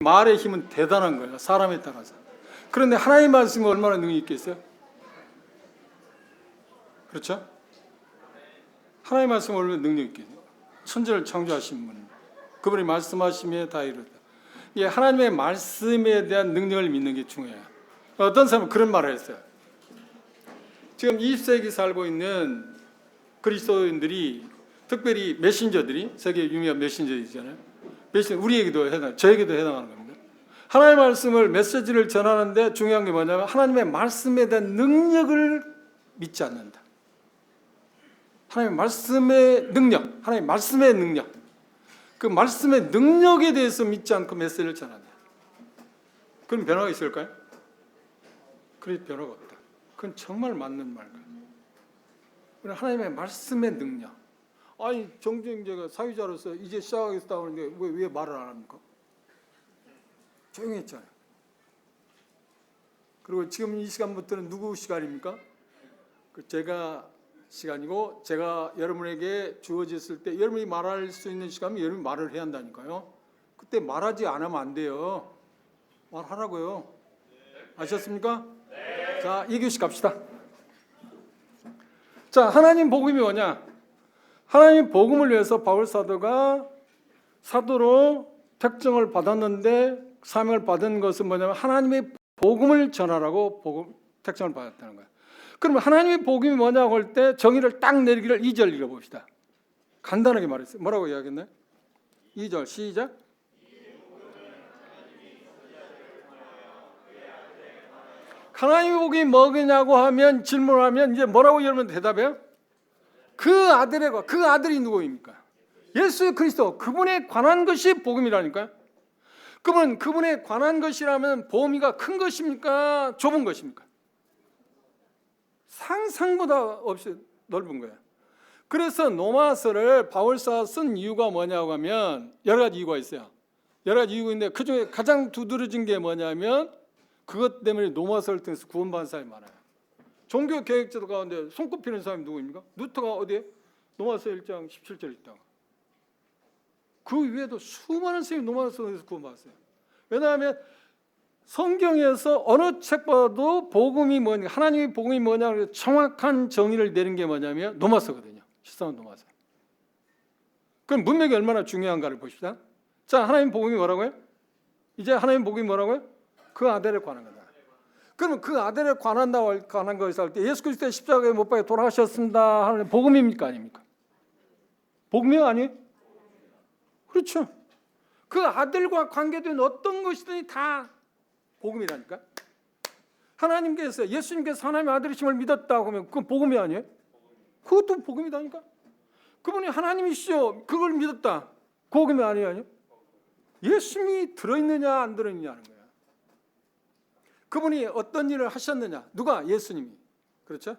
말의 힘은 대단한 거예요. 사람에 따라서. 그런데 하나님의 말씀이 얼마나 능력이 있겠어요? 그렇죠? 하나님의 말씀이 얼마나 능력이 있겠어요? 천지를 창조하신 분, 그분이 말씀하심에 다 이루었다. 예, 하나님의 말씀에 대한 능력을 믿는 게 중요해요. 어떤 사람은 그런 말을 했어요. 지금 20세기 살고 있는 그리스도인들이, 특별히 메신저들이, 세계 유명한 메신저들이잖아요. 우리에게도 저에게도 해당하는 겁니다. 하나님의 말씀을, 메시지를 전하는데 중요한 게 뭐냐면 하나님의 말씀에 대한 능력을 믿지 않는다. 하나님의 말씀의 능력, 하나님의 말씀의 능력, 그 말씀의 능력에 대해서 믿지 않고 메시지를 전한다. 그럼 변화가 있을까요? 그런 변화가 없다. 그건 정말 맞는 말이에요. 하나님의 말씀의 능력. 아니, 정쟁제가 사회자로서 이제 시작하겠다고 하는데 왜 말을 안 합니까? 조용히 했잖아요. 그리고 지금 이 시간부터는 누구 시간입니까? 제가 시간이고, 제가 여러분에게 주어졌을 때 여러분이 말할 수 있는 시간이면 여러분이 말을 해야 한다니까요. 그때 말하지 않으면 안 돼요. 말하라고요. 아셨습니까? 네. 자, 2교시 갑시다. 자, 하나님 복음이 뭐냐? 하나님 복음을 위해서 바울 사도가 사도로 택정을 받았는데, 사명을 받은 것은 뭐냐면 하나님의 복음을 전하라고 택정을 받았다는 거예요. 그러면 하나님의 복음이 뭐냐고 할 때 정의를 딱 내리기를 2절 읽어봅시다. 간단하게 말했어요. 뭐라고 이야기했나요? 2절 시작. 하나님의 복음이 뭐냐고 하면, 질문하면 이제 뭐라고 여러분 대답해요? 그 아들이 누구입니까? 예수 그리스도, 그분에 관한 것이 복음이라니까요. 그러면 그분에 관한 것이라면 범위가 큰 것입니까? 좁은 것입니까? 상상보다 없이 넓은 거예요. 그래서 로마서를 바울사가 쓴 이유가 뭐냐고 하면 여러 가지 이유가 있어요. 여러 가지 이유가 있는데 그중에 가장 두드러진 게 뭐냐면 그것 때문에 로마서를 통해서 구원받은 사람이 많아요. 종교 개혁자들 가운데 손꼽히는 사람이 누구입니까? 루터가 어디에? 로마서 1장 17절 있다고. 그 외에도 수많은 사람이 로마서에서 구원받았어요. 왜냐하면 성경에서 어느 책 봐도 복음이 뭐냐, 하나님의 복음이 뭐냐, 정확한 정의를 내린 게 뭐냐면 로마서거든요. 실상은 로마서. 그럼 문맥이 얼마나 중요한가를 보십시다. 자, 하나님 복음이 뭐라고요? 이제 하나님 복음이 뭐라고요? 그 아들에 관한 거다. 그러면 그 아들에 관한 것을 할 때 예수 그리스도의 십자가에 못 박혀 돌아가셨습니다 하는 복음입니까, 아닙니까? 복음이 아니에요? 그렇죠. 그 아들과 관계된 어떤 것이든 다 복음이라니까. 하나님께서, 예수님께서 하나님의 아들이심을 믿었다고 하면 그건 복음이 아니에요? 그것도 복음이다니까. 그분이 하나님이시죠. 그걸 믿었다. 복음이 아니에요? 예수님이 들어있느냐 안 들어있느냐 하는 거예요. 그분이 어떤 일을 하셨느냐. 누가? 예수님이. 그렇죠?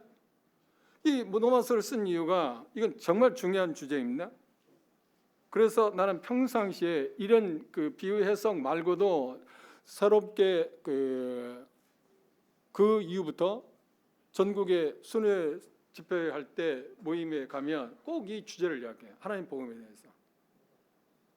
이 로마서를 쓴 이유가, 이건 정말 중요한 주제입니다. 그래서 나는 평상시에 이런 그 비유 해석 말고도 새롭게 그 이후부터 전국의 순회 집회할 때 모임에 가면 꼭 이 주제를 이야기해요. 하나님 복음에 대해서.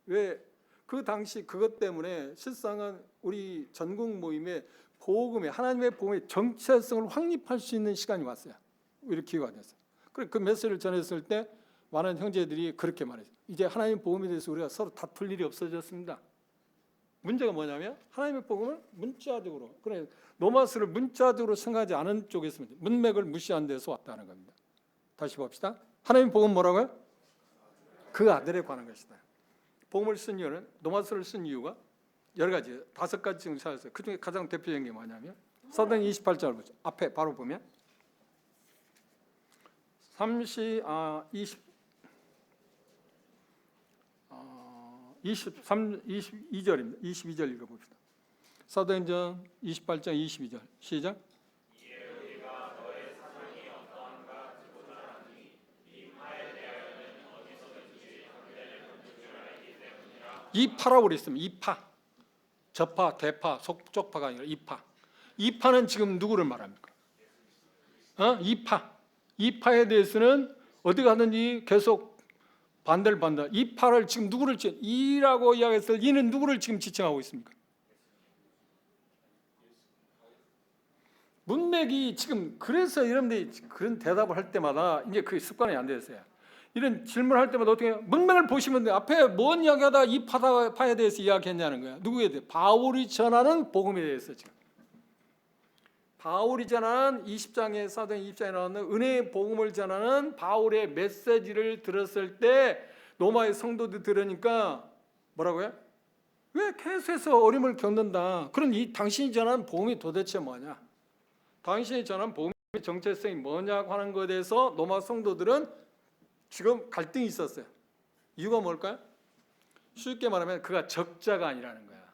왜? 그 당시 그것 때문에 실상은 우리 전국 모임에 복음의, 하나님의 복음의 정체성을 확립할 수 있는 시간이 왔어요. 이렇게 기회가 됐어요. 그 메시지를 전했을 때 많은 형제들이 그렇게 말했어요. 이제 하나님 복음에 대해서 우리가 서로 다툴 일이 없어졌습니다. 문제가 뭐냐면 하나님의 복음을 문자적으로, 그래 로마서를 문자적으로 생각하지 않은 쪽에서 문맥을 무시한 데서 왔다는 겁니다. 다시 봅시다. 하나님의 복음 뭐라고요? 그 아들에 관한 것이다. 복음을 쓴 이유는, 로마서를 쓴 이유가 여러 가지, 5가지 지금 찾았어요. 그중에 가장 대표적인 게 뭐냐면 사도행 28절 보죠. 앞에 바로 보면 22절입니다. 22절 읽어봅시다. 사도행전 28장 22절 시작. 이파라고 그랬습니다. 이파, 저파, 대파, 속적파가 아니라 이파. 이파는 지금 누구를 말합니까? 이파에 대해서는 어디 가든지 계속 반대를 받는다. 이파를 지금 누구를 이라고 이야기했을 때 이는 누구를 지금 지칭하고 있습니까? 문맥이 지금 그래서 여러분들이 그런 대답을 할 때마다 이제 그 습관이 안 됐어요. 이런 질문을 할 때마다 어떻게 해요? 문맥을 보시면 앞에 뭔 이야기하다 이 파에 대해서 이야기했냐는 거야. 누구에 대해? 바울이 전하는 복음에 대해서 지금. 바울이 전하는 20장에 사도행 20장에 나오는 은혜의 복음을 전하는 바울의 메시지를 들었을 때 로마의 성도들 들으니까 뭐라고요? 왜 계속해서 어려움을 겪는다. 그럼 이 당신이 전하는 복음이 도대체 뭐냐? 당신이 전하는 복음의 정체성이 뭐냐고 하는 것에 대해서 로마 성도들은 지금 갈등이 있었어요. 이유가 뭘까요? 쉽게 말하면 그가 적자가 아니라는 거야.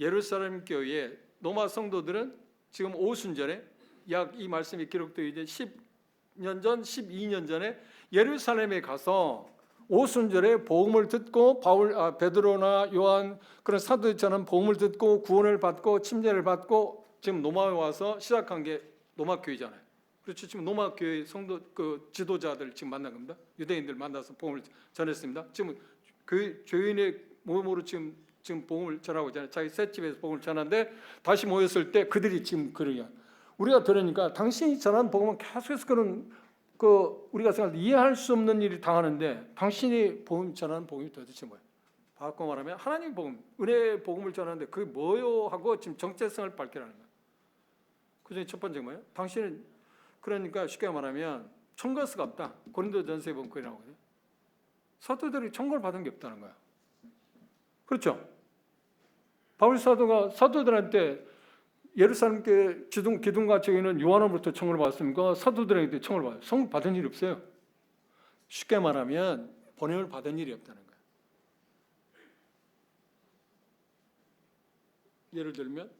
예루살렘 교회에 로마 성도들은 지금 오순절에 약 이 말씀이 기록되어 이제 10년 전, 12년 전에 예루살렘에 가서 오순절에 복음을 듣고 베드로나 요한 그런 사도들 전한 복음을 듣고 구원을 받고 침례를 받고 지금 로마에 와서 시작한 게 로마 교회잖아요. 그렇죠. 지금 로마 교회 성도 그 지도자들 지금 만난 겁니다. 유대인들 만나서 복음을 전했습니다. 지금 그 교인의 몸으로 지금 복음을 전하고 있잖아요. 자기 셋집에서 복음을 전하는데 다시 모였을 때 그들이 지금 그러냐. 우리가 들으니까 당신이 전한 복음은 계속해서 그런 우리가 생각 이해할 수 없는 일이 당하는데 당신이 복음 전하는 복음이 도대체 뭐예요? 바꿔 말하면 하나님 복음, 은혜의 복음을 전하는데 그게 뭐요 하고 지금 정체성을 밝히라는 거예요. 그중에 첫 번째 뭐예요? 당신은 그러니까 쉽게 말하면 청거스가 없다. 고린도전서에 보면 그게 나오거든요. 사도들이 청거를 받은 게 없다는 거야. 그렇죠? 바울 사도가 사도들한테 예루살렘 교회 기둥과 저기는 요한으로부터 청을 받았습니까? 사도들에게 청을 받아요. 청 받은 일이 없어요. 쉽게 말하면 번영을 받은 일이 없다는 거예요. 예를 들면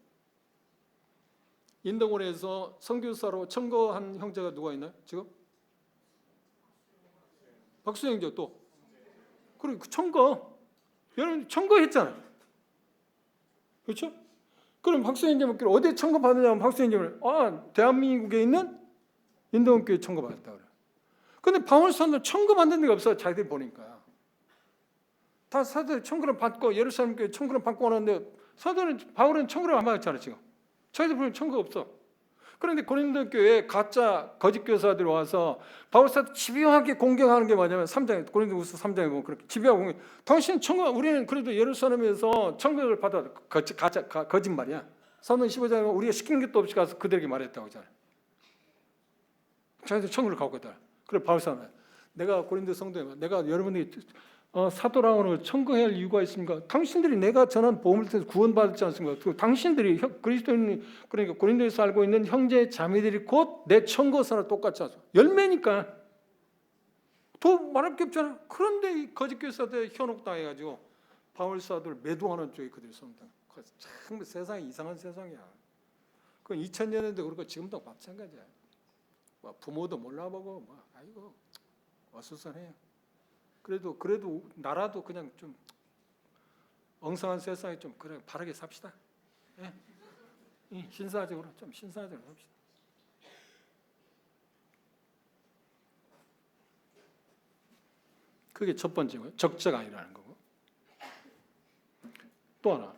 인동원에서 선교사로 청거한 형제가 누가 있나요? 지금? 박수 형제 또. 그리고 그 청거. 여러분 청거했잖아요. 그렇죠? 그럼 박수행제목길 어디에 청구받느냐면 박수행제물 대한민국에 있는 인도원교회 청구받았다 그래. 근데 바울 사도는 청구받는 데가 없어. 자기들이 보니까 다 사도들 청구를 받고 예루살렘 교회 청구를 받고 하는데 바울은 청구를 안 받았잖아 지금. 자기들 보면 청구가 없어. 그런데 고린도 교회에 가짜 거짓 교사들이 와서 바울 사도 집요하게 공격하는 게 뭐냐면 3장에 고린도후서 3장에 보면 그렇게 집요하게 공격. 당신 우리는 그래도 예루살렘에서 청구를 받아 거짓말이야. 사도행 15장에 우리가 시킨 것도 없이 가서 그들에게 말했다고 하잖아요. 자기들 청구를 갖고 있다. 그래 바울 사도 내가 고린도 성도에 내가 여러분들이 사도라고 하는 걸 청구해야 할 이유가 있습니까? 당신들이 내가 전한 복음을 통해서 구원받았지 않습니까? 당신들이 그리스도인 그러니까 고린도에서 살고 있는 형제 자매들이 곧 내 청거사나 똑같지 않습니까? 열매니까 더 말할 게 없잖아. 그런데 이 거짓 교사들 현혹당해가지고 바울 사도를 매도하는 쪽이 그들이 섭니다. 참 세상이 이상한 세상이야. 그 2000년에도 그렇고 지금도 마찬가지야. 부모도 몰라보고 아이고 어수선해요. 그래도 나라도 그냥 좀 엉성한 세상에 좀 그래 바르게 삽시다. 예? 신사적으로 삽시다. 그게 첫 번째고요. 적자가 아니라는 거고. 또 하나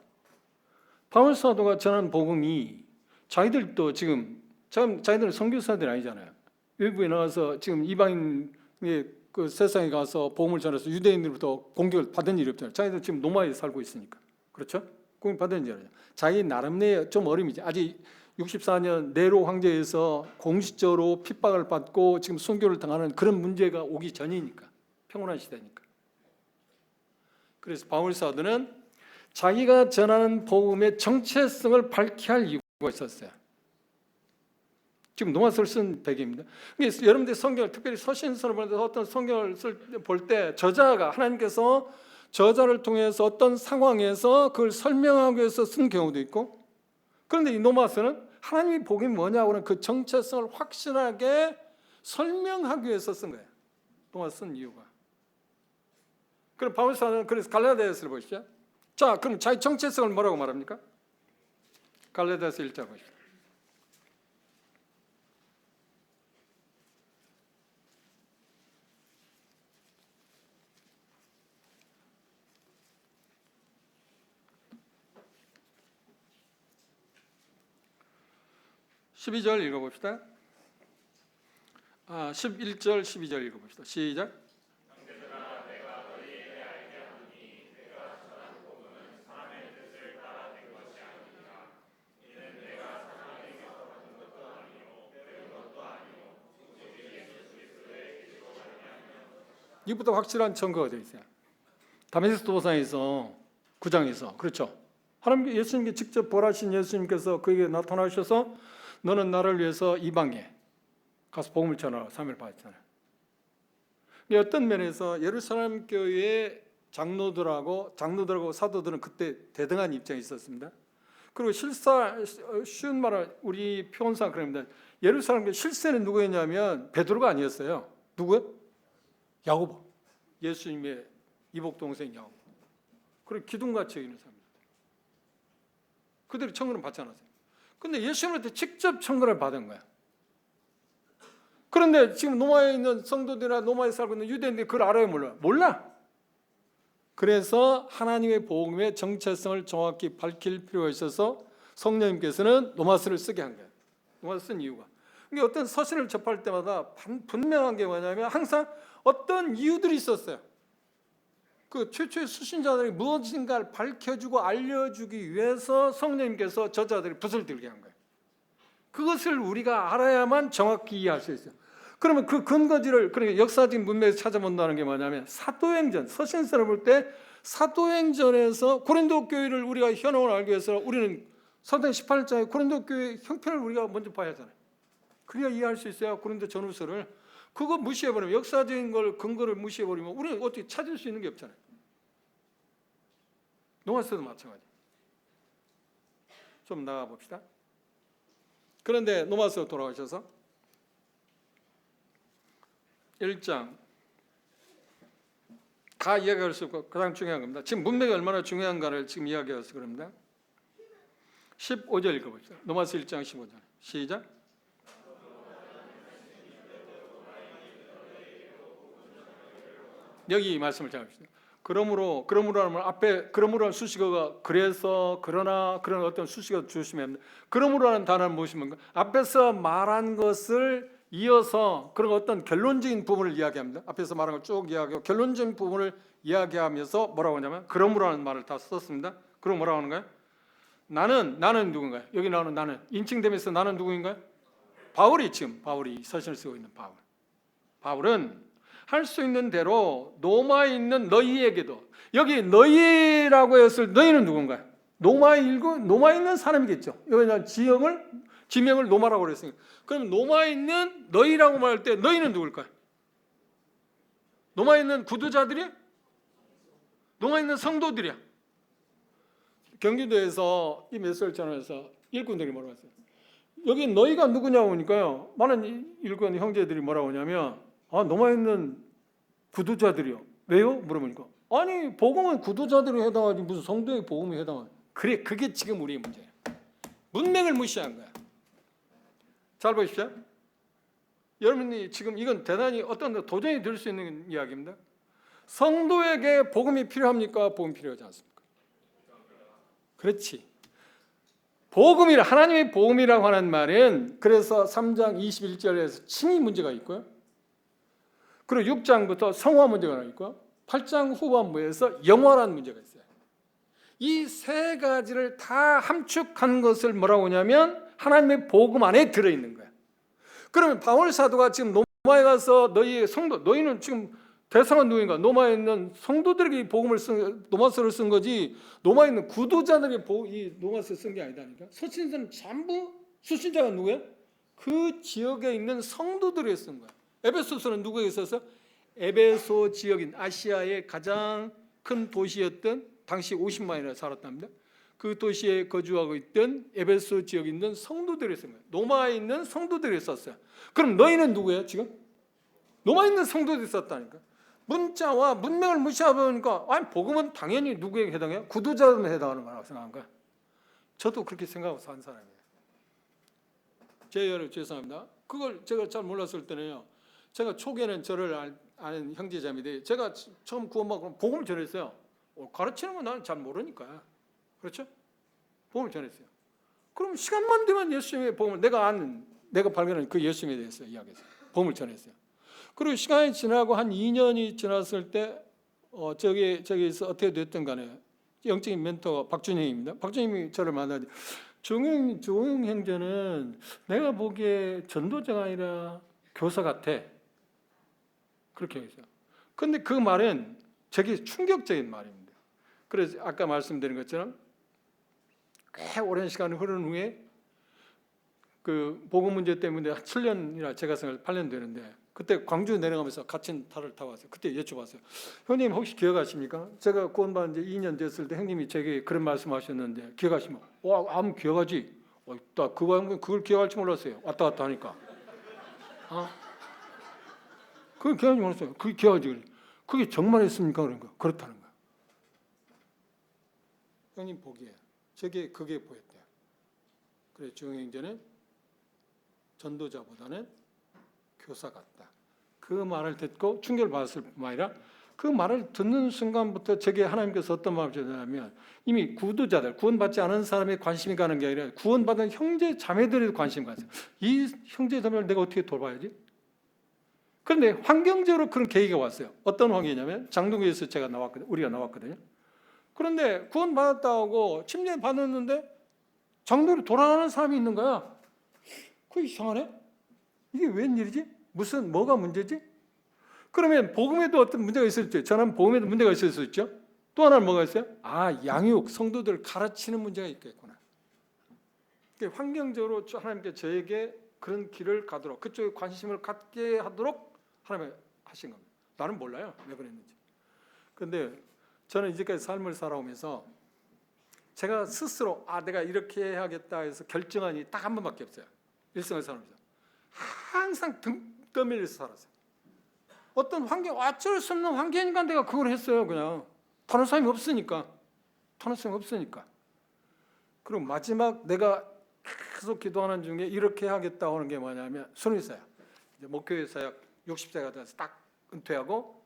바울 사도가 전한 복음이 자기들도 지금 자기들은 선교사들이 아니잖아요. 외부에 나가서 지금 이방인의 그 세상에 가서 복음을 전해서 유대인들부터 공격을 받은 일이 없잖아요. 자기들 지금 노마에 살고 있으니까. 그렇죠? 공격 받은 일이 아니에요. 자기 나름의 좀 어려움이지. 아직 64년 네로 황제에서 공식적으로 핍박을 받고 지금 순교를 당하는 그런 문제가 오기 전이니까. 평온한 시대니까. 그래서 바울 사도는 자기가 전하는 복음의 정체성을 밝혀야 할 이유가 있었어요. 지금 노마서를 쓴 배경입니다. 그러니까 여러분들 성경을 특별히 서신서를 보는데 어떤 성경을 볼 때 저자가 하나님께서 저자를 통해서 어떤 상황에서 그걸 설명하기 위해서 쓴 경우도 있고 그런데 이 노마서는 하나님의 복음이 뭐냐고는 그 정체성을 확실하게 설명하기 위해서 쓴 거예요. 노마서 쓴 이유가. 그럼 바울 사도는 그래서 갈라디아서를 보시죠. 자, 그럼 자기 정체성을 뭐라고 말합니까? 갈라디아서 1장 보십시오. 12절 읽어봅시다. 11절, 12절 읽어봅시다. 시작. 이부터 확실한 증거가 되어 있어요. 다메섹 도상에서 9장에서 그렇죠. 하나님 예수님께 직접 벌하신 예수님께서 그에게 나타나셔서 너는 나를 위해서 이방에 가서 복음을 전하라 3일 받았잖아요. 어떤 면에서 예루살렘 교회의 장로들하고 사도들은 그때 대등한 입장이 있었습니다. 그리고 쉬운 말을 우리 표현상 그럽니다. 예루살렘 교회 실세는 누구였냐면 베드로가 아니었어요. 누구요? 야고보. 예수님의 이복 동생 야고보. 그리고 기둥같이 여기는 사람들. 그들이 청근을 받지 않았어요. 근데 예수님한테 직접 청근을 받은 거야. 그런데 지금 로마에 있는 성도들이나 로마에 살고 있는 유대인들이 그걸 알아요, 몰라요? 몰라. 그래서 하나님의 복음의 정체성을 정확히 밝힐 필요가 있어서 성령님께서는 로마서를 쓰게 한 거예요. 로마서 쓴 이유가. 그러니까 어떤 서신을 접할 때마다 분명한 게 뭐냐면 항상 어떤 이유들이 있었어요. 그 최초의 수신자들이 무엇인가를 밝혀주고 알려주기 위해서 성령님께서 저자들이 붓을 들게 한 거예요. 그것을 우리가 알아야만 정확히 이해할 수 있어요. 그러면 그 근거지를 그러니까 역사적인 문맥에서 찾아본다는 게 뭐냐면 사도행전, 서신서를 볼 때 사도행전에서 고린도 교회를 우리가 현황을 알기 위해서 우리는 사도행 18장에 고린도 교회 형편을 우리가 먼저 봐야 하잖아요. 그래야 이해할 수 있어요. 고린도 전후서를. 그거 무시해버리면 역사적인 걸 근거를 무시해버리면 우리는 어떻게 찾을 수 있는 게 없잖아요. 로마서도 마찬가지. 좀 나가 봅시다. 그런데 로마서 돌아가셔서 1장 다 이야기할 수 없고 가장 중요한 겁니다. 지금 문맥이 얼마나 중요한가를 지금 이야기해서 그럽니다. 15절 읽어봅시다. 로마서 1장 15절 시작. 여기 이 말씀을 잘 보십시오. 그러므로 하면 앞에 그러므로라는 수식어가 그래서 그러나 그런 어떤 수식어 주시면 그러므로라는 단어는 무엇입니까? 앞에서 말한 것을 이어서 그런 어떤 결론적인 부분을 이야기합니다. 앞에서 말한 걸 쭉 이야기하고 결론적인 부분을 이야기하면서 뭐라고 하냐면 그러므로라는 말을 다 썼습니다. 그럼 뭐라고 하는 거예요? 나는 누군가요? 여기 나오는 나는 인칭되면서 나는 누구인가요? 바울이 서신을 쓰고 있는 바울은 할 수 있는 대로 로마에 있는 너희에게도 여기 너희라고 했을 너희는 누군가요? 로마에 있는 사람이겠죠. 여기 지명을 로마라고 그랬으니까. 그럼 로마에 있는 너희라고 말할 때 너희는 누굴까요? 로마에 있는 구두자들이야? 로마에 있는 성도들이야? 경기도에서 이 메시지를 일꾼들이 뭐라고 했어요? 여기 너희가 누구냐고 하니까요. 많은 일꾼 형제들이 뭐라고 하냐면 로마에 있는 구두자들이요. 왜요? 물어보니까 아니 복음은 구두자들이 해당하지 무슨 성도의 복음이 해당하지. 그래 그게 지금 우리의 문제예요. 문맥을 무시한 거야. 잘 보십시오. 여러분이 지금 이건 대단히 어떤 도전이 될 수 있는 이야기입니다. 성도에게 복음이 필요합니까? 복음 필요하지 않습니까? 그렇지. 하나님의 복음이라고 하는 말은 그래서 3장 21절에서 칭의 문제가 있고요. 그리고 6장부터 성화 문제가 있고 8장 후반부에서 영화라는 문제가 있어요. 이 세 가지를 다 함축한 것을 뭐라고 하냐면 하나님의 복음 안에 들어있는 거야. 그러면 바울 사도가 지금 로마에 가서 너희는 지금 대상은 누구인가? 로마에 있는 성도들에게 복음을 로마서를 쓴 거지 로마에 있는 구도자들에게 이 로마서를 쓴 게 아니다니까. 서신서는 전부 수신자가 누구야? 그 지역에 있는 성도들에게 쓴 거야. 에베소서는 누구에게 썼어? 에베소 지역인 아시아의 가장 큰 도시였던 당시 50만이나 살았답니다. 그 도시에 거주하고 있던 에베소 지역에 있는 성도들이 쓴 거예요. 로마에 있는 성도들이 썼어요. 그럼 너희는 누구예요 지금? 로마에 있는 성도들이 썼다니까. 문자와 문맥을 무시하니까 복음은 당연히 누구에게 해당해요? 구두자들에 해당하는 거라고 생각한 거야. 저도 그렇게 생각하고 산 사람이에요. 죄송합니다. 그걸 제가 잘 몰랐을 때는요. 제가 초기에는 저를 아는 형제자매들이 제가 처음 구원받고 복음을 전했어요. 가르치는 건 나는 잘 모르니까. 그렇죠? 복음을 전했어요. 그럼 시간만 되면 예수님의 복음을 내가 발견한 그 예수님에 대해서 이야기했어요. 복음을 전했어요. 그리고 시간이 지나고 한 2년이 지났을 때 저기에서 어떻게 됐든 간에 영적인 멘토가 박준영입니다. 박준영이 저를 만나지. 조용 형제는 내가 보기에 전도자가 아니라 교사 같아. 그렇게 했어요. 그런데 그 말은 되게 충격적인 말입니다. 그래서 아까 말씀드린 것처럼 꽤 오랜 시간이 흐른 후에 그 복음 문제 때문에 한 7년이나 제가 생각 8년 되는데 그때 광주 내려가면서 갇힌 탈을 타고 왔어요. 그때 여쭤봤어요. 형님 혹시 기억하십니까? 제가 구원받은 지 2년 됐을 때 형님이 제게 그런 말씀하셨는데 기억하시면 아무 기억하지? 나 그걸 기억할 줄 몰랐어요. 왔다 갔다 하니까. 그걸 기억하지 몰랐어요. 그게 기억하지. 그게 정말 했습니까? 그런 거. 그렇다는 거야. 형님 보기에 제게 그게 보였대요. 그래 주영 형제는 전도자보다는 교사 같다. 그 말을 듣고 충격을 받았을 뿐만 아니라 그 말을 듣는 순간부터 제게 하나님께서 어떤 마음을 주셨냐면 이미 구도자들, 구원받지 않은 사람에 관심이 가는 게 아니라 구원받은 형제 자매들에도 관심이 갔어요. 이 형제 자매를 내가 어떻게 돌봐야지? 그런데 환경적으로 그런 계기가 왔어요. 어떤 환경이냐면 장동교에서 우리가 나왔거든요. 그런데 구원받았다고 침례 받았는데 장동으로 돌아가는 사람이 있는 거야. 그게 이상하네? 이게 웬일이지? 뭐가 문제지? 그러면 복음에도 어떤 문제가 있었죠. 저는 복음에도 문제가 있을 수 있죠. 또 하나는 뭐가 있어요? 양육, 성도들 가르치는 문제가 있겠구나. 환경적으로 하나님께 저에게 그런 길을 가도록 그쪽에 관심을 갖게 하도록 하나님이 하신 겁니다. 나는 몰라요. 왜 그랬는지. 그런데 저는 이제까지 삶을 살아오면서 제가 스스로 내가 이렇게 해야겠다 해서 결정한 일이 딱 한 번밖에 없어요. 일생을 살아오면서. 항상 등 떠밀려서 살았어요. 어떤 환경, 어쩔 수 없는 환경이니까 내가 그걸 했어요. 그냥 다른 사람이 없으니까. 그리고 마지막 내가 계속 기도하는 중에 이렇게 하겠다고 하는 게 뭐냐면 순위사역. 이제 목회의 사역 60세가 돼서 딱 은퇴하고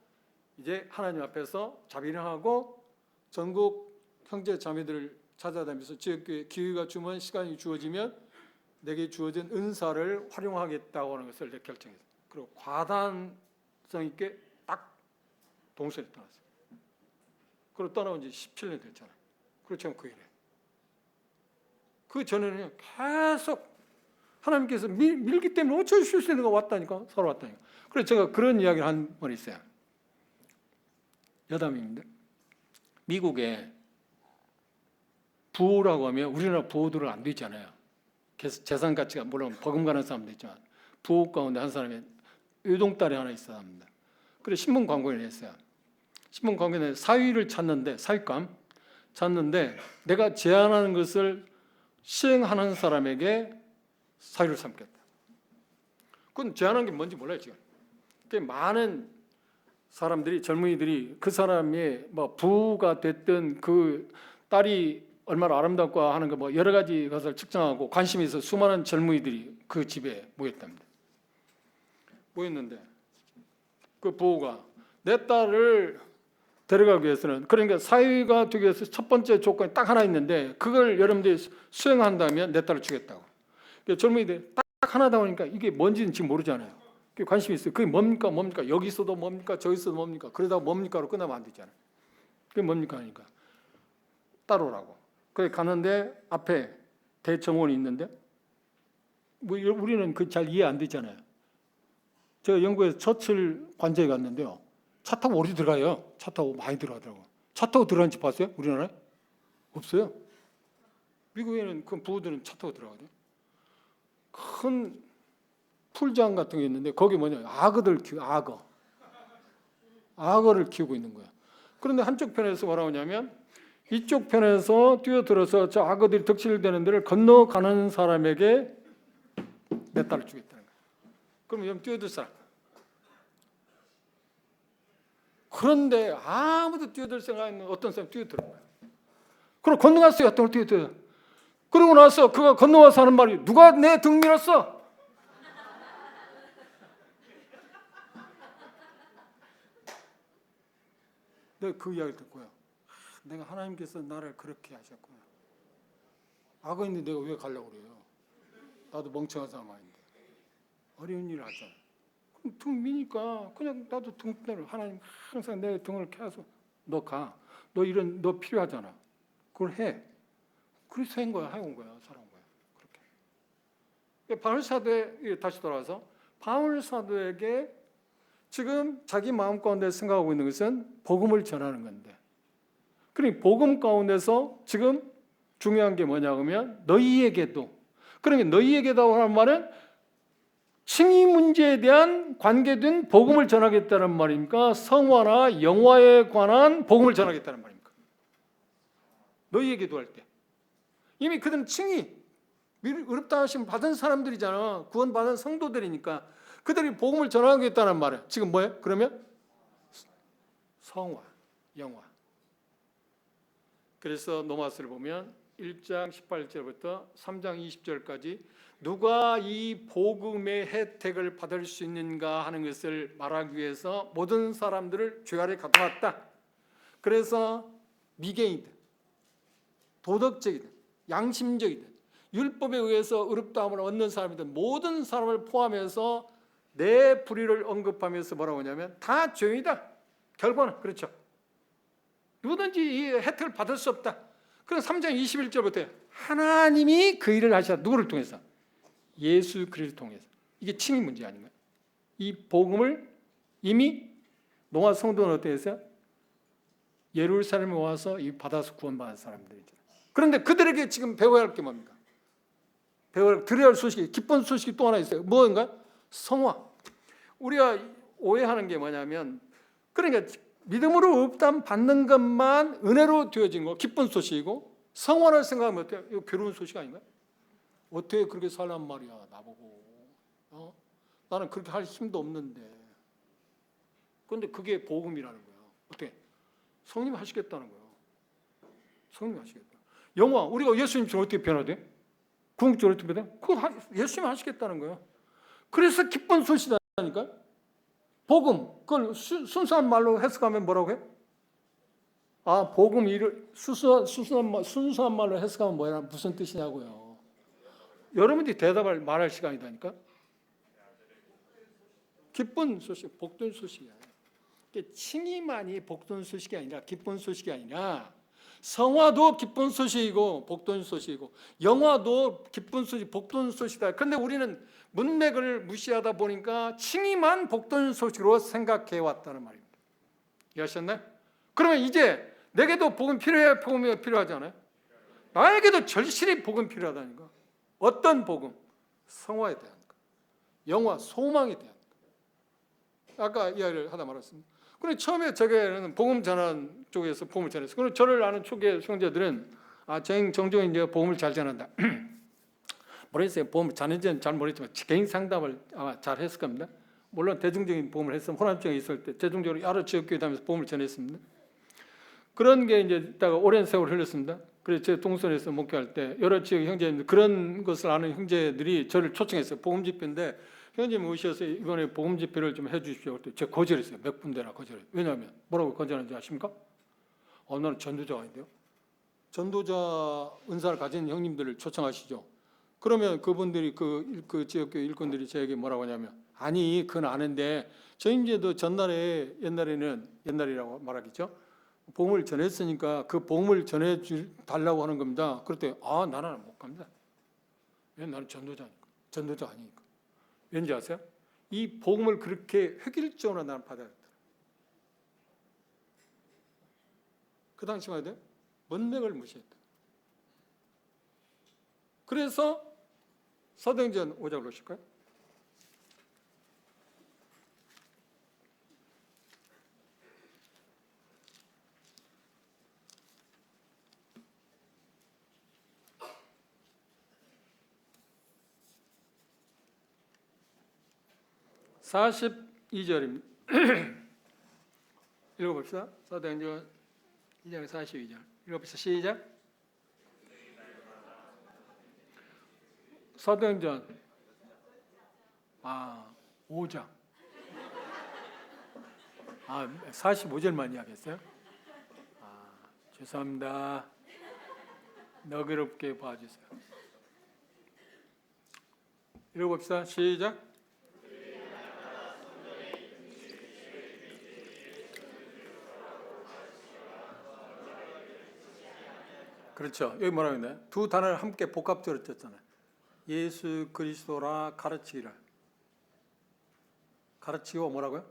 이제 하나님 앞에서 자비령하고 전국 형제 자매들을 찾아다니면서 지역교회 기회가 주면 시간이 주어지면 내게 주어진 은사를 활용하겠다고 하는 것을 내가 결정했어요. 그리고 과단성 있게 딱 동선에 떠났어요. 그리고 떠나온 지 17년 됐잖아요. 그렇지만 그 일에 그 전에는 계속 하나님께서 밀기 때문에 어쩔 수 없이 내가 왔다니까. 살아왔다니까. 그래서 제가 그런 이야기를 한 번 있어요. 여담입니다. 미국에 부호라고 하면 우리나라 부호들은 안 되잖아요. 재산 가치가 물론 버금 가는 사람도 있지만 부호 가운데 한 사람이 외동딸이 하나 있어야 합니다. 그래서 신문 광고에 냈어요. 신문 광고에 사위를 찾는데 사위감 찾는데 내가 제안하는 것을 시행하는 사람에게 사위를 삼겠다. 그건 제안한 게 뭔지 몰라요 지금. 많은 사람들이 젊은이들이 그 사람의 부가 됐든 그 딸이 얼마나 아름답고 하는 거 여러 가지 것을 측정하고 관심이 있어 수많은 젊은이들이 그 집에 모였는데 그 부호가 내 딸을 데려가기 위해서는 그러니까 사위가 되기 위해서 첫 번째 조건이 딱 하나 있는데 그걸 여러분들이 수행한다면 내 딸을 주겠다고. 그러니까 젊은이들이 딱 하나다 보니까 이게 뭔지는 지금 모르잖아요. 그게 관심이 있어요. 그게 뭡니까? 여기서도 뭡니까? 저기서도 뭡니까? 그러다가 뭡니까로 끝나면 안 되잖아요. 그게 뭡니까? 하니까 따로라고. 그래 가는데 앞에 대정원이 있는데 우리는 그 잘 이해 안 되잖아요. 제가 영국에서 처칠 관저에 갔는데요. 차 타고 어디 들어가요? 차 타고 많이 들어가더라고. 차 타고 들어가는 집 봤어요? 우리나라에? 없어요. 미국에는 그 부부들은 차 타고 들어가거든요. 큰 풀장 같은 게 있는데 거기 뭐냐? 악어를 키우고 있는 거야. 그런데 한쪽 편에서 뭐라고 하냐면 이쪽 편에서 뛰어들어서 저 악어들이 덕질되는 데를 건너가는 사람에게 내 딸을 주겠다는 거야. 그럼 여기 뛰어들 사람. 그런데 아무도 뛰어들 생각 없는 어떤 사람이 뛰어들은 거야. 그럼 건너갔어요. 어떤 걸 뛰어들어. 그러고 나서 그가 건너와서 하는 말이 누가 내 등 밀었어? 내가 그 이야기를 듣고요. 내가 하나님께서 나를 그렇게 하셨구나. 악어인데 내가 왜 가려고 그래요? 나도 멍청한 사람 아닌데. 어려운 일을 하잖아. 그럼 등 미니까 그냥 나도 등대를 하나님 항상 내 등을 켜서 너 가. 너 필요하잖아. 그걸 해. 그래서 한 거야. 해온 거야. 살아온 거야. 그렇게. 바울 사도에 다시 돌아와서 바울 사도에게 지금 자기 마음 가운데 생각하고 있는 것은 복음을 전하는 건데. 그러니 복음 가운데서 지금 중요한 게 뭐냐 하면 너희에게도, 그러니까 너희에게도 하는 말은 칭의 문제에 대한 관계된 복음을 전하겠다는 말입니까? 성화나 영화에 관한 복음을 전하겠다는 말입니까? 너희에게도 할 때. 이미 그들은 칭의, 의롭다 하심 받은 사람들이잖아. 구원받은 성도들이니까 그들이 복음을 전하겠다는 말이야. 지금 뭐예요? 그러면 성화, 영화. 그래서 로마서를 보면 1장 18절부터 3장 20절까지 누가 이 복음의 혜택을 받을 수 있는가 하는 것을 말하기 위해서 모든 사람들을 죄 아래 가둬놨다. 그래서 미개이든 도덕적이든 양심적이든 율법에 의해서 의롭다함을 얻는 사람이든 모든 사람을 포함해서 내 불의를 언급하면서 뭐라고 하냐면 다 죄이다. 결과는 그렇죠. 누구든지 이 혜택을 받을 수 없다. 그럼 3장 21절부터 하나님이 그 일을 하셨다. 누구를 통해서? 예수 그리스도를 통해서. 이게 칭의 문제 아닌가요? 이 복음을 이미 로마 성도는 어떻게 했어요? 예루살렘에 와서 이 받아서 구원받은 사람들이죠. 그런데 그들에게 지금 배워야 할 게 뭡니까? 드려야 할 소식이, 기쁜 소식이 또 하나 있어요. 뭔가? 성화. 우리가 오해하는 게 뭐냐면, 그러니까 믿음으로 의롭다함 받는 것만 은혜로 되어진 거, 기쁜 소식이고, 성화를 생각하면 어때요? 이거 괴로운 소식 아닌가요? 어떻게 그렇게 살란 말이야, 나보고. 나는 그렇게 할 힘도 없는데. 그런데 그게 복음이라는 거야. 어떻게? 성령이 하시겠다는 거예요. 성령이 하시겠다. 영화, 우리가 예수님처럼 어떻게 변화돼? 궁극적으로 어떻게 변화돼? 그거 예수님이 하시겠다는 거예요. 그래서 기쁜 소식이라니까. 복음, 그걸 순수한 말로 해석하면 뭐라고 해? 아, 복음 순수한 말로 해석하면 뭐야? 무슨 뜻이냐고요. 여러분들이 대답을 말할 시간이다니까. 기쁜 소식, 복된 소식이야. 칭의만이 복된 소식이 아니라 기쁜 소식이 아니라 성화도 기쁜 소식이고 복된 소식이고 영화도 기쁜 소식, 복된 소식이다. 그런데 우리는 문맥을 무시하다 보니까 칭의만 복된 소식으로 생각해 왔다는 말입니다. 이해하셨나요? 그러면 이제 내게도 복음 필요해, 복음이 필요하지 않아요? 나에게도 절실히 복음 필요하다니까. 어떤 복음? 성화에 대한 것, 영화, 소망에 대한 것. 아까 이야기를 하다 말았습니다. 그런데 처음에 제가 복음 전하는 쪽에서 복음을 전했어요. 그리고 저를 아는 초기의 형제들은 정종이 이제 복음을 잘 전한다. 모르겠어요. 복음을 전했는지는 잘 모르겠지만 개인 상담을 아마 잘 했을 겁니다. 물론 대중적인 복음을 했으면 호남증이 있을 때 대중적으로 여러 지역교회 다니면서 복음을 전했습니다. 그런 게 이제 있다가 오랜 세월 흘렀습니다. 그래서 제 동선에서 목회할 때 여러 지역 형제님들, 그런 것을 아는 형제들이 저를 초청했어요. 복음 집회인데 형제님 오셔서 이번에 복음 집회를 좀 해주십시오. 그때 제가 거절했어요. 몇 군데나 거절해요. 왜냐하면 뭐라고 거절하는지 아십니까? 나는 전도자가 아닌데요. 전도자 은사를 가진 형님들을 초청하시죠. 그러면 그분들이 그 지역교회 일꾼들이 저에게 뭐라고 하냐면, 아니 그건 아는데 저 형제도 옛날이라고 말하겠죠. 복음을 전했으니까 그 복음을 전해 달라고 하는 겁니다. 그럴 때 나는 못 갑니다. 왜? 나는 전도자 아니니까. 왠지 아세요? 이 복음을 그렇게 획일적으로 나는 받아야 된다. 그 당시 말이야 문맥을 무시했다. 그래서 사도행전 5장을 보실까요? (42절입니다) 읽어봅시다. 사도행전 2장 42절 읽어봅시다. 시작. 사도행전 5장 45절만 이야기했어요? 죄송합니다. 너그럽게 봐주세요. 읽어봅시다. 시작. 그렇죠. 여기 뭐라고 했나요? 두 단어를 함께 복합적으로 썼잖아요. 예수 그리스도라 가르치기를. 가르치고 뭐라고요?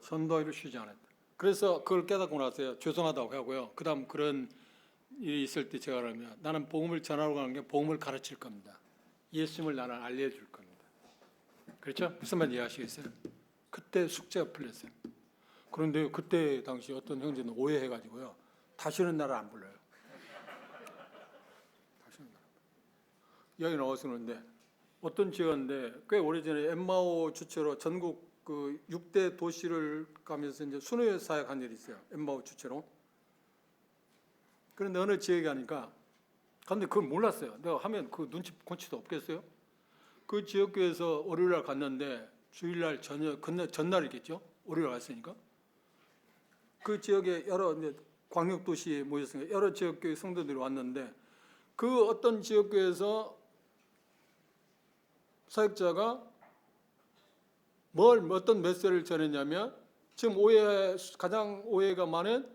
전도하기를 쉬지 않았다. 그래서 그걸 깨닫고 나서요. 죄송하다고 하고요. 그 다음 그런 일이 있을 때 제가 그러면 나는 복음을 전하러 가는 게 복음을 가르칠 겁니다. 예수님을 나는 알려줄 겁니다. 그렇죠? 무슨 말인지 이해하시겠어요? 그때 숙제가 풀렸어요. 그런데 그때 당시 어떤 형제는 오해해가지고요. 다시는 나를 안 불러요. 이야기 나와서 그러는데 어떤 지역인데 꽤 오래전에 엠마오 주체로 전국 그 6대 도시를 가면서 이제 순회 사역한 일이 있어요. 엠마오 주체로. 그런데 어느 지역에 가니까 근데 그걸 몰랐어요. 내가 하면 그 눈치 곤치도 없겠어요. 그 지역교회에서 월요일날 갔는데 주일날 전날이겠죠. 월요일 갔으니까 그 지역에 여러 이제 광역도시에 모였으니까 여러 지역교회 성도들이 왔는데 그 어떤 지역교회에서 사역자가 어떤 메시지를 전했냐면 지금 가장 오해가 많은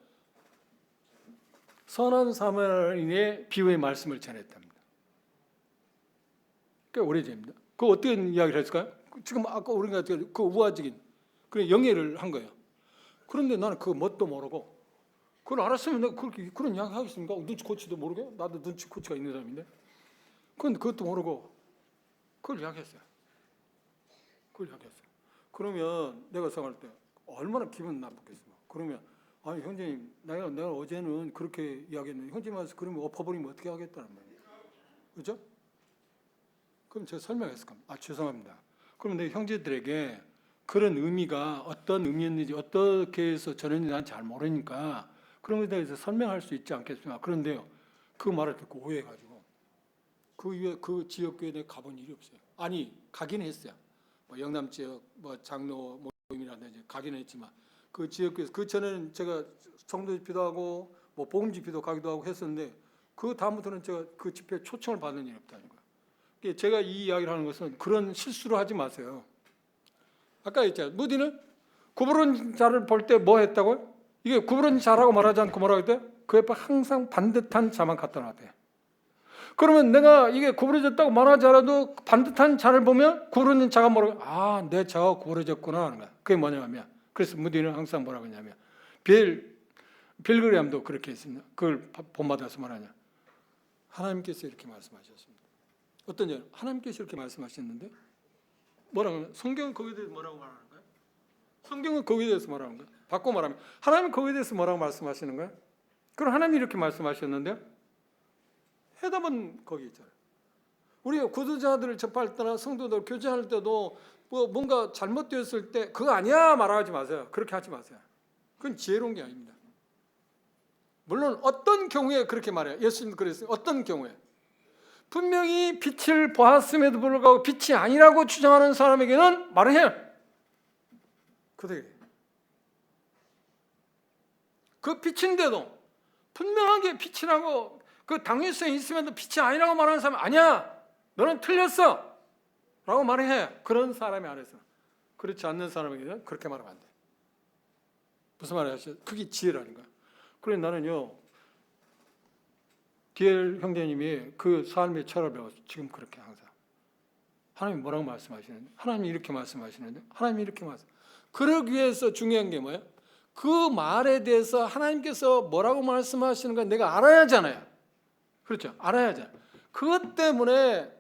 선한 사마리아인의 비유의 말씀을 전했답니다. 꽤 오래전입니다. 그 어떻게 이야기를 했을까요? 지금 아까 우리가 그 우화적인 그런 영예를 한 거예요. 그런데 나는 그 뭣도 모르고 그걸 알았으면 내가 그런 이야기 하겠습니까? 눈치코치도 모르게? 나도 눈치코치가 있는 사람인데. 그런데 그것도 모르고 그걸 이야기했어요. 그러면 내가 생각할 때 얼마나 기분 나쁘겠어요. 그러면 아니 형제님 내가 어제는 그렇게 이야기했는데 형제님 와서 그러면 엎어버리면 어떻게 하겠다는 말이에요. 그렇죠? 그럼 제가 설명했을 겁니다. 죄송합니다. 그럼 내 형제들에게 그런 의미가 어떤 의미였는지 어떻게 해서 전했는지 난 잘 모르니까 그런 것에 대해서 설명할 수 있지 않겠습니까? 그런데요. 그 말을 듣고 오해해가지고 그 지역교회에 내가 가본 일이 없어요. 아니 가긴 했어요. 뭐 영남 지역 장로 모임이라든지 가기는 했지만 그 지역에서 그 전에는 제가 성도 집회도 하고 뭐 복음 집회도 가기도 하고 했었는데 그 다음부터는 제가 그 집회에 초청을 받는 일이 없다는 거예요. 제가 이 이야기를 하는 것은 그런 실수를 하지 마세요. 아까 했잖아요. 무디는 구부러진 자를 볼 때 뭐 했다고요? 이게 구부러진 자라고 말하지 않고 뭐라고 했대요? 그 옆에 항상 반듯한 자만 갖다 놨대요. 그러면 내가 이게 구부러졌다고 말하지 않아도 반듯한 자를 보면 구부러진 자가 뭐라고 내 자가 구부러졌구나 하는 거야. 그게 뭐냐면 그래서 무디는 항상 뭐라고 하냐면 빌그리암도 그렇게 했습니다. 그걸 본받아서 말하냐. 하나님께서 이렇게 말씀하셨습니다. 어떤 일? 하나님께서 이렇게 말씀하셨는데 뭐라고 하면 성경은 거기에 대해서 뭐라고 말하는 거야? 성경은 거기에 대해서 말하는 거야. 바꿔 말하면 하나님은 거기에 대해서 뭐라고 말씀하시는 거야? 그럼 하나님이 이렇게 말씀하셨는데요. 해답은 거기 있잖아요. 우리가 구도자들을 접할 때나 성도들 교제할 때도 뭐 뭔가 잘못되었을 때 그거 아니야 말하지 마세요. 그렇게 하지 마세요. 그건 지혜로운 게 아닙니다. 물론 어떤 경우에 그렇게 말해요. 예수님도 그랬어요. 어떤 경우에 분명히 빛을 보았음에도 불구하고 빛이 아니라고 주장하는 사람에게는 말을 해요. 그 빛인데도 분명하게 빛이라고 그 당위성이 있으면도 빛이 아니라고 말하는 사람은 아니야. 너는 틀렸어. 라고 말해. 그런 사람이 안에서. 그렇지 않는 사람에게는 그렇게 말하면 안 돼. 무슨 말을 하시죠? 그게 지혜라는 거야. 그래 나는요. 디엘 형제님이 그 삶의 철을 배워서 지금 그렇게 항상. 하나님이 뭐라고 말씀하시는데? 하나님이 이렇게 말씀하시는데? 하나님이 이렇게 그러기 위해서 중요한 게 뭐예요? 그 말에 대해서 하나님께서 뭐라고 말씀하시는 건 내가 알아야 하잖아요. 그렇죠? 알아야죠. 그것 때문에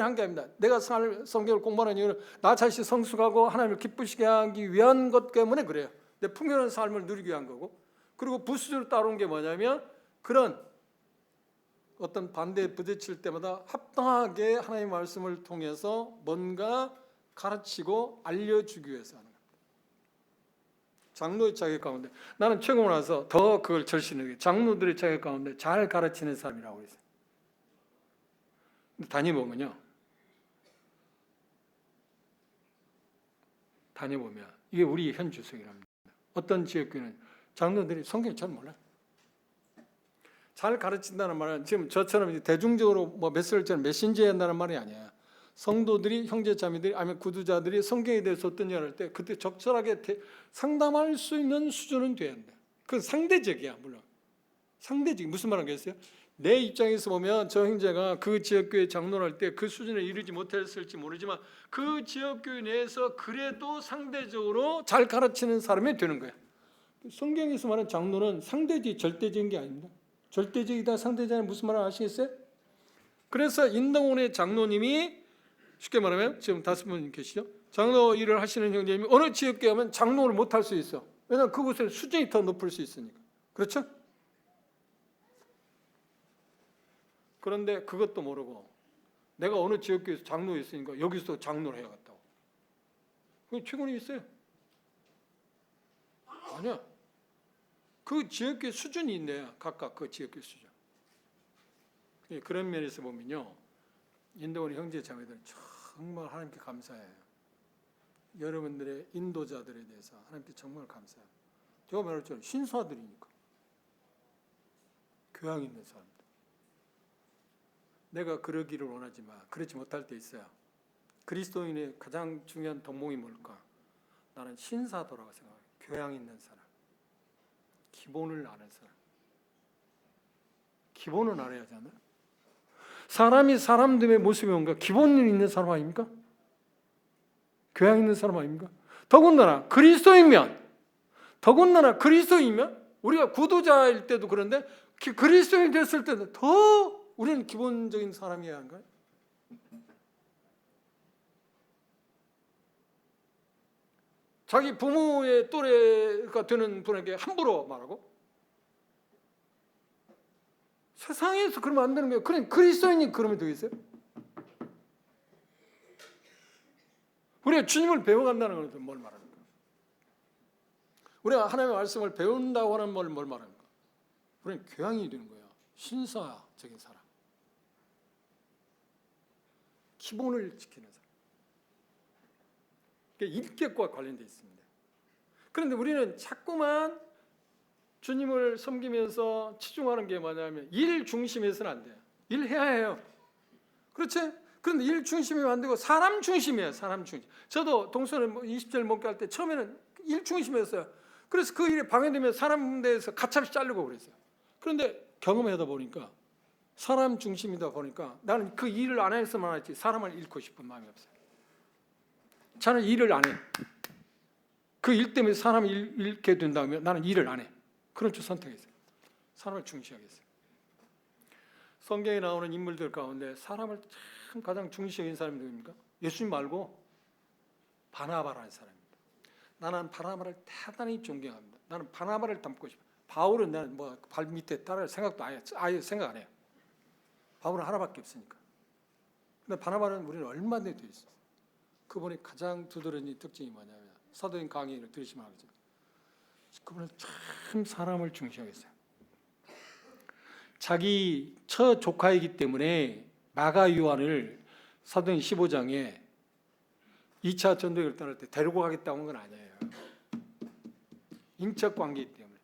한 게 아닙니다. 내가 성경을 공부하는 이유는 나 자신이 성숙하고 하나님을 기쁘시게 하기 위한 것 때문에 그래요. 내 풍요로운 삶을 누리기 위한 거고. 그리고 부수적으로 따라온 게 뭐냐면 그런 어떤 반대에 부딪힐 때마다 합당하게 하나님의 말씀을 통해서 뭔가 가르치고 알려주기 위해서 하는 겁니다. 장로의 자격 가운데 나는 최고로 나서 더 그걸 절신하게 장로들의 자격 가운데 잘 가르치는 사람이라고 했어요. 다녀보면 이게 우리 현 주석이랍니다. 어떤 지역교회는 장로들이 성경을 잘 몰라요. 잘 가르친다는 말은 지금 저처럼 이제 대중적으로 뭐 메시지처럼 메신저에 한다는 말이 아니에요. 성도들이, 형제자매들이 아니면 구두자들이 성경에 대해서 어떤 얘기를 할 때 그때 적절하게 상담할 수 있는 수준은 돼야 한다. 그건 상대적이야. 물론 상대적. 무슨 말을 하겠어요? 내 입장에서 보면 저 형제가 그 지역교회 장로할 때 그 수준에 이르지 못했을지 모르지만 그 지역교회 내에서 그래도 상대적으로 잘 가르치는 사람이 되는 거야. 성경에서 말하는 장로는 상대적, 절대적인 게 아닙니다. 절대적이다, 상대적이다 무슨 말을 아시겠어요? 그래서 인동원의 장로님이 쉽게 말하면 지금 5분 계시죠? 장로 일을 하시는 형제님이 어느 지역교회 하면 장로를 못할 수 있어. 왜냐하면 그곳에 수준이 더 높을 수 있으니까. 그렇죠? 그런데 그것도 모르고 내가 어느 지역교회에서 장로에 있으니까 여기서 장로를 해야겠다고. 그게 최근에 있어요. 아니야. 그 지역교회 수준이 있네요. 각각 그 지역교회 수준. 그런 면에서 보면요. 인도원 형제 자매들은 정말 하나님께 감사해요. 여러분들의 인도자들에 대해서 하나님께 정말 감사해요. 제가 말했잖아요. 신사들이니까. 교양 있는 사람들. 내가 그러기를 원하지만 그렇지 못할 때 있어요. 그리스도인의 가장 중요한 덕목이 뭘까? 나는 신사도라고 생각해요. 교양 있는 사람. 기본을 아는 사람. 기본은 알아야 하잖아요. 사람이 사람들의 모습이 뭔가 기본이 있는 사람 아닙니까? 교양 있는 사람 아닙니까? 더군다나 그리스도이면 우리가 구도자일 때도 그런데 그리스도인이 됐을 때도 더 우리는 기본적인 사람이어야 한가요? 자기 부모의 또래가 되는 분에게 함부로 말하고 세상에서 그러면 안 되는 거예요. 그럼 그리스도인이 그러면 되겠어요? 우리가 주님을 배워간다는 것은 뭘 말합니까? 우리가 하나님의 말씀을 배운다고 하는 뭘 말합니까? 우리는 교양이 되는 거예요. 신사적인 사람. 기본을 지키는 사람. 그게 인격과 관련되어 있습니다. 그런데 우리는 자꾸만 주님을 섬기면서 치중하는 게 뭐냐면 일 중심에서는 안 돼요. 일해야 해요. 그렇지? 그런데 일 중심이면 안 되고 사람 중심이에요. 사람 중심. 저도 동서는 20절 목회 할 때 처음에는 일 중심이었어요. 그래서 그 일에 방해되면 사람 대해서 가차없이 자르고 그랬어요. 그런데 경험하다 보니까 사람 중심이다 보니까 나는 그 일을 안 했으면 하지 사람을 잃고 싶은 마음이 없어요. 저는 일을 안 해. 그 일 때문에 사람을 잃게 된다면 나는 일을 안 해. 그런 쪽 선택했어요. 사람을 중시하겠어요. 성경에 나오는 인물들 가운데 사람을 참 가장 중시하는 사람이 누굽니까? 예수님 말고 바나바라는 사람입니다. 나는 바나바를 대단히 존경합니다. 나는 바나바를 닮고 싶어요. 바울은 나는 뭐 발 밑에 따를 생각도 아예 생각 안 해요. 바울은 하나밖에 없으니까. 근데 바나바는 우리는 얼마든지 돼 있어요. 그분이 가장 두드러진 특징이 뭐냐면 사도행 강의를 들으시면 알죠. 그분은 참 사람을 중시하겠어요. 자기 처 조카이기 때문에 마가 요한을 사도행 15장에 2차 전도를 떠날 때 데리고 가겠다고 한 건 아니에요. 인적 관계이기 때문에.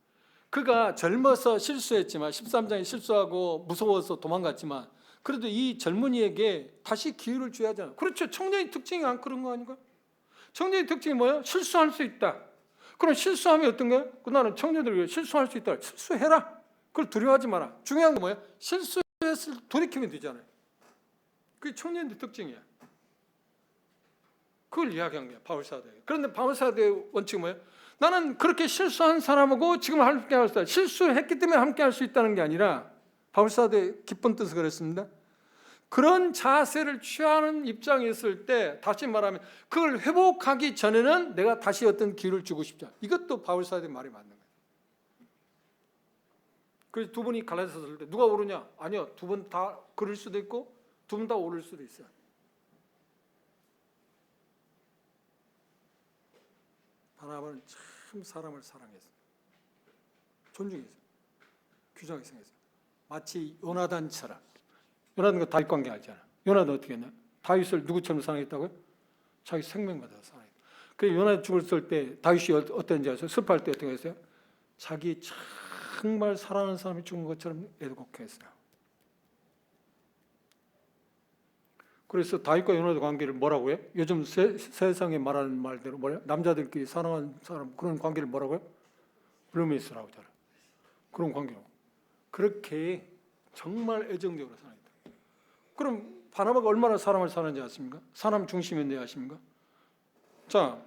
그가 젊어서 실수했지만 13장에 실수하고 무서워서 도망갔지만 그래도 이 젊은이에게 다시 기회를 줘야 하잖아요. 그렇죠. 청년의 특징이 안 그런 거 아닌가? 청년의 특징이 뭐예요? 실수할 수 있다. 그럼 실수하면 어떤 거예요? 나는 청년들에게 실수할 수 있다. 실수해라. 그걸 두려워하지 마라. 중요한 건 뭐예요? 실수했을 돌이키면 되잖아요. 그게 청년의 특징이야. 그걸 이야기한 거야. 바울사도에. 그런데 바울사도의 원칙은 뭐예요? 나는 그렇게 실수한 사람하고 지금 함께 할 수 있다. 실수했기 때문에 함께 할 수 있다는 게 아니라 바울사도의 깊은 뜻을 그랬습니다. 그런 자세를 취하는 입장에 있을 때 다시 말하면 그걸 회복하기 전에는 내가 다시 어떤 기회를 주고 싶다. 이것도 바울사도의 말이 맞는 거예요. 그래서 두 분이 갈라서 설 때 누가 오르냐? 아니요. 두 분 다 그럴 수도 있고 두 분 다 오를 수도 있어요. 바나바는 참 사람을 사랑했어요. 존중했어요. 귀중하게 생각했어요. 마치 요나단처럼. 요나단과 다윗 관계 알잖아. 요나단 어떻게 했냐? 다윗을 누구처럼 사랑했다고요? 자기 생명보다 사랑했다. 그래서 요나단 죽었을 때 다윗이 어땠는지 아세요? 슬퍼할 때 어떻게 했어요? 자기 참 정말 사랑하는 사람이 죽은 것처럼 애곡했어요. 그래서 다윗과 요나단의 관계를 뭐라고 해요? 요즘 세상에 말하는 말대로 뭐야? 남자들끼리 사랑하는 사람 그런 관계를 뭐라고 해요? 로맨스라고 하잖아요. 그런 관계로. 그렇게 정말 애정적으로 살아야 돼요. 그럼 바나바가 얼마나 사람을 사랑하는지 아십니까? 사람 중심인데 아십니까? 자,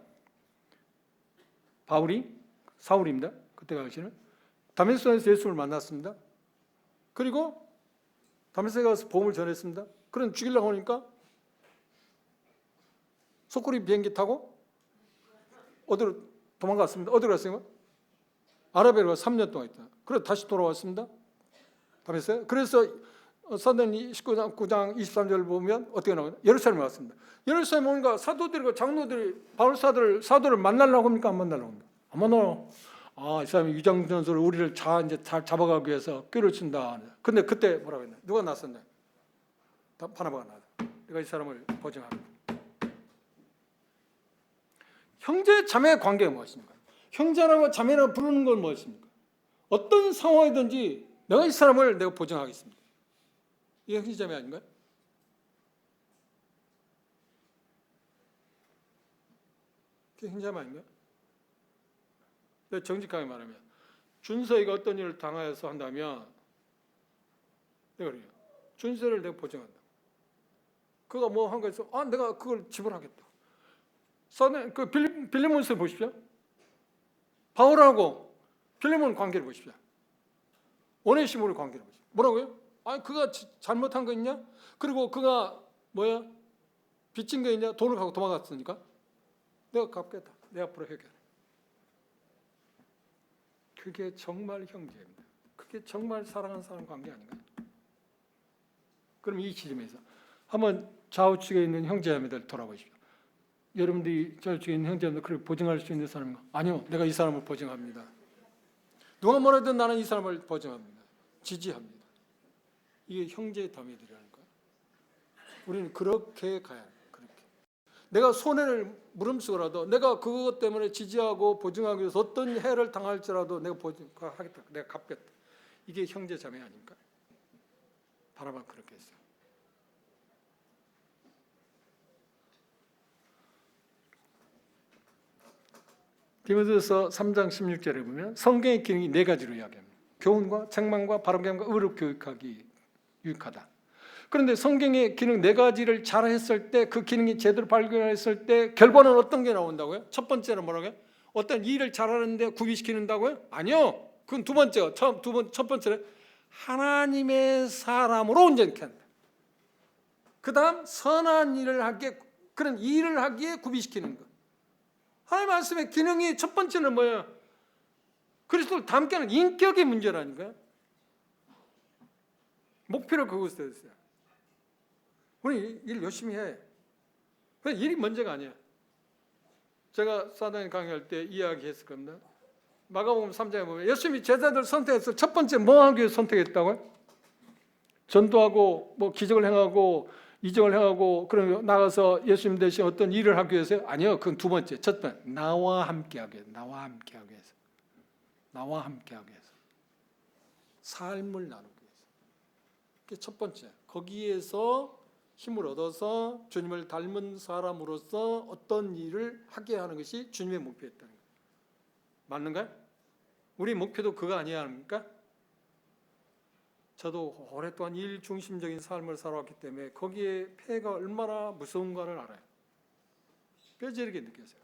바울이 사울입니다. 그때 당시는 다메섹에서 예수를 만났습니다. 그리고 다메섹에 가서 복음을 전했습니다. 그런 죽이려고 하니까 속구리 비행기 타고 어디로 도망갔습니다. 어디로 갔습니까? 아라비아로 3년 동안 있다. 그래서 다시 돌아왔습니다. 다메섹. 그래서 사도행 19장 23절 보면 어떻게 나오냐? 예루살렘에 왔습니다. 예루살렘에 오니까 사도들과 장로들이 바울 사도를 만나려고 합니까? 안 만나려고 합니까? 안 만나요. 이 사람이 위장전술로 우리를 이제 잘 잡아가기 위해서 꾀를 쓴다. 근데 그때 뭐라고 했나? 누가 나섰냐? 바나바가 나왔다. 내가 이 사람을 보증합니다. 형제 자매 관계가 무엇입니까? 형제라고 자매라고 부르는 건 무엇입니까? 어떤 상황이든지 내가 이 사람을 내가 보증하겠습니다. 이게 형제 자매 아닌가요? 그게 형제 자매 아닌가요? 내가 정직하게 말하면 준서이가 어떤 일을 당하여서 한다면 내가 그래요. 준서를 내가 보증한다. 그가 뭐 한 거에서 내가 그걸 지불하겠다. 그 빌레몬서 보십시오. 바울하고 빌레몬 관계를 보십시오. 오네시모의 관계를 보십시오. 뭐라고요? 그가 잘못한 거 있냐? 그리고 그가 뭐야? 빚진 거 있냐? 돈을 갖고 도망갔으니까 내가 갚겠다. 내 앞으로 해결해. 그게 정말 형제입니다. 그게 정말 사랑하는 사람 관계 아닌가요? 그럼 이 지점에서 한번 좌우측에 있는 형제자매들 돌아보십시오. 여러분들이 좌우측에 있는 형제자매들 그렇게 보증할 수 있는 사람인가? 아니요. 내가 이 사람을 보증합니다. 누가 뭐라든 나는 이 사람을 보증합니다. 지지합니다. 이게 형제자매들이라는 거예요. 우리는 그렇게 가야 해요. 그렇게. 내가 손해를 무릅쓰고라도 내가 그것 때문에 지지하고 보증하기 위해서 어떤 해를 당할지라도 내가 보증하겠다. 내가 갚겠다. 이게 형제자매 아닙니까? 바나바가 그렇게 했어요. 디모데후서 3장 16절에 보면 성경의 기능이 4가지로 이야기합니다. 교훈과 책망과 바른교훈과 의로 교육하기 유익하다. 그런데 성경의 기능 4가지를 잘 했을 때 그 기능이 제대로 발견했을 때 결과는 어떤 게 나온다고요? 첫 번째는 뭐라고요? 어떤 일을 잘하는데 구비시키는다고요? 아니요. 그건 두 번째요. 첫 번째는 하나님의 사람으로 온전케 한다. 그 다음 선한 일을 하기에 그런 일을 하기에 구비시키는 것. 하나님 말씀의 기능이 첫 번째는 뭐예요? 그리스도를 닮게 인격의 문제라니까요. 목표를 그것에 했어요. 우리 일 열심히 해. 일이 문제가 아니야. 제가 사도행 강의할 때 이야기했을 겁니다. 마가복음 3장에 보면 예수님이 제자들 선택해서 첫 번째 뭐 하기 위해서 선택했다고요? 전도하고 뭐 기적을 행하고 이적을 행하고 그러면 나가서 예수님 대신 어떤 일을 하기 위해서요? 아니요. 그건 두 번째. 첫 번째 나와 함께 하기 위해서. 나와 함께 하기 위해서. 나와 함께 하기 위해서. 삶을 나누기 위해서. 그게 첫 번째. 거기에서 힘을 얻어서 주님을 닮은 사람으로서 어떤 일을 하게 하는 것이 주님의 목표였다는 거예요. 맞는가요? 우리 목표도 그거 아니야 합니까? 저도 오랫동안 일 중심적인 삶을 살아왔기 때문에 거기에 폐해가 얼마나 무서운가를 알아요. 뼈저리게 느껴져요.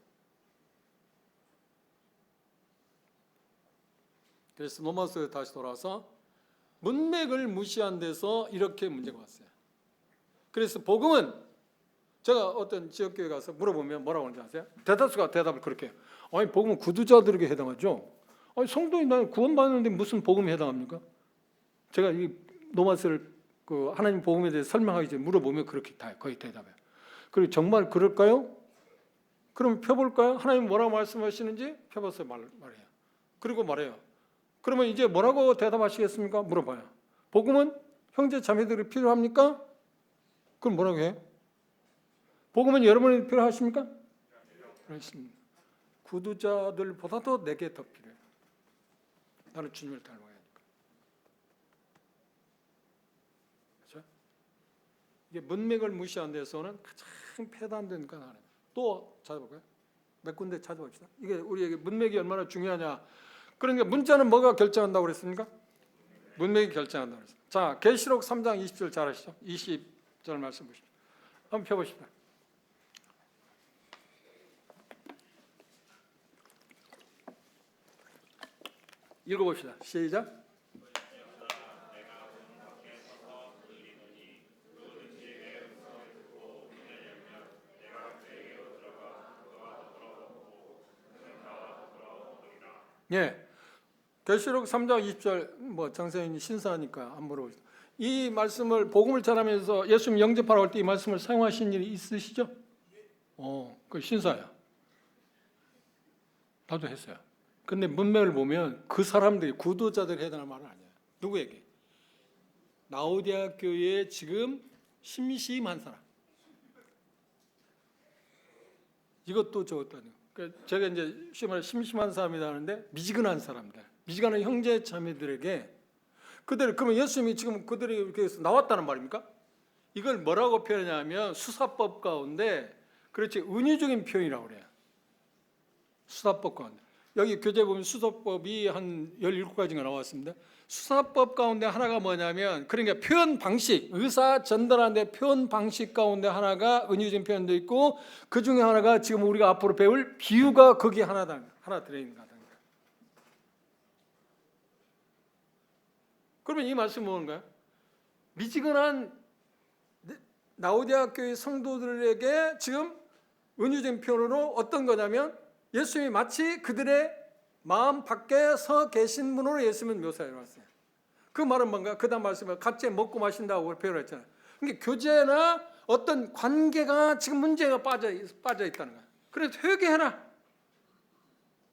그래서 로마서에 다시 돌아와서 문맥을 무시한 데서 이렇게 문제가 왔어요. 그래서 복음은 제가 어떤 지역교회 가서 물어보면 뭐라고 하는지 아세요? 대다수가 대답을 그렇게 해요. 아니 복음은 구두자들에게 해당하죠. 아니 성도인 나는 구원받는데 무슨 복음에 해당합니까? 제가 이 로마서를 그 하나님 복음에 대해서 설명하기 전에 물어보면 그렇게 다 거의 대답해요. 그리고 정말 그럴까요? 그럼 펴볼까요? 하나님 뭐라고 말씀하시는지 펴봐서 말해요. 그리고 말해요. 그러면 이제 뭐라고 대답하시겠습니까? 물어봐요. 복음은 형제 자매들이 필요합니까? 그럼 뭐라고 해요? 복음은 여러분이 필요하십니까? 그렇습니다. 구두자들보다도 내게 더 필요해요. 나는 주님을 닮아야 돼. 이게 문맥을 무시한 데서는 가장 폐단된 건 하나예요. 또 찾아볼까요? 몇 군데 찾아봅시다. 이게 우리에게 문맥이 얼마나 중요하냐. 그러니까 문자는 뭐가 결정한다고 그랬습니까? 문맥이 결정한다고 그랬습니다. 자, 계시록 3장 20절 잘 아시죠? 20절 말씀 보십시오. 한번 펴보십시다. 읽어봅시다. 시작. 예. 계시록 3장 20절 뭐 장세인이 신사하니까 안 물어보죠. 이 말씀을 복음을 전하면서 예수님 영접하러 올 때 이 말씀을 사용하신 일이 있으시죠? 그 신사야. 나도 했어요. 근데 문맥을 보면 그 사람들이 구도자들에 해당하는 말은 아니에요. 누구에게? 라오디아 교회에 지금 심심한 사람. 이것도 저것도 아니고. 제가 이제 심심한 사람이다 하는데 미지근한 사람들, 미지근한 형제 자매들에게 그들 그러면 예수님이 지금 그들이 이렇게 나왔다는 말입니까? 이걸 뭐라고 표현하냐면 수사법 가운데 그렇지 은유적인 표현이라고 그래요. 수사법 가운데 여기 교재 보면 수사법이 한 17가지가 나왔습니다. 수사법 가운데 하나가 뭐냐면 그러니까 표현 방식, 의사 전달하는데 표현 방식 가운데 하나가 은유적인 표현도 있고 그 중에 하나가 지금 우리가 앞으로 배울 비유가 거기 하나 들어있는 거다. 그러면 이 말씀은 뭔가요? 미지근한 라오디아 교회 성도들에게 지금 은유적인 표현으로 어떤 거냐면 예수님이 마치 그들의 마음 밖에 서 계신 분으로 예수님은 묘사해 왔어요. 그 말은 뭔가? 그 다음 말씀에 같이 먹고 마신다고 표현했잖아요. 그러니까 교제나 어떤 관계가 지금 문제가 빠져 있다는 거예요. 그래서 회개해라.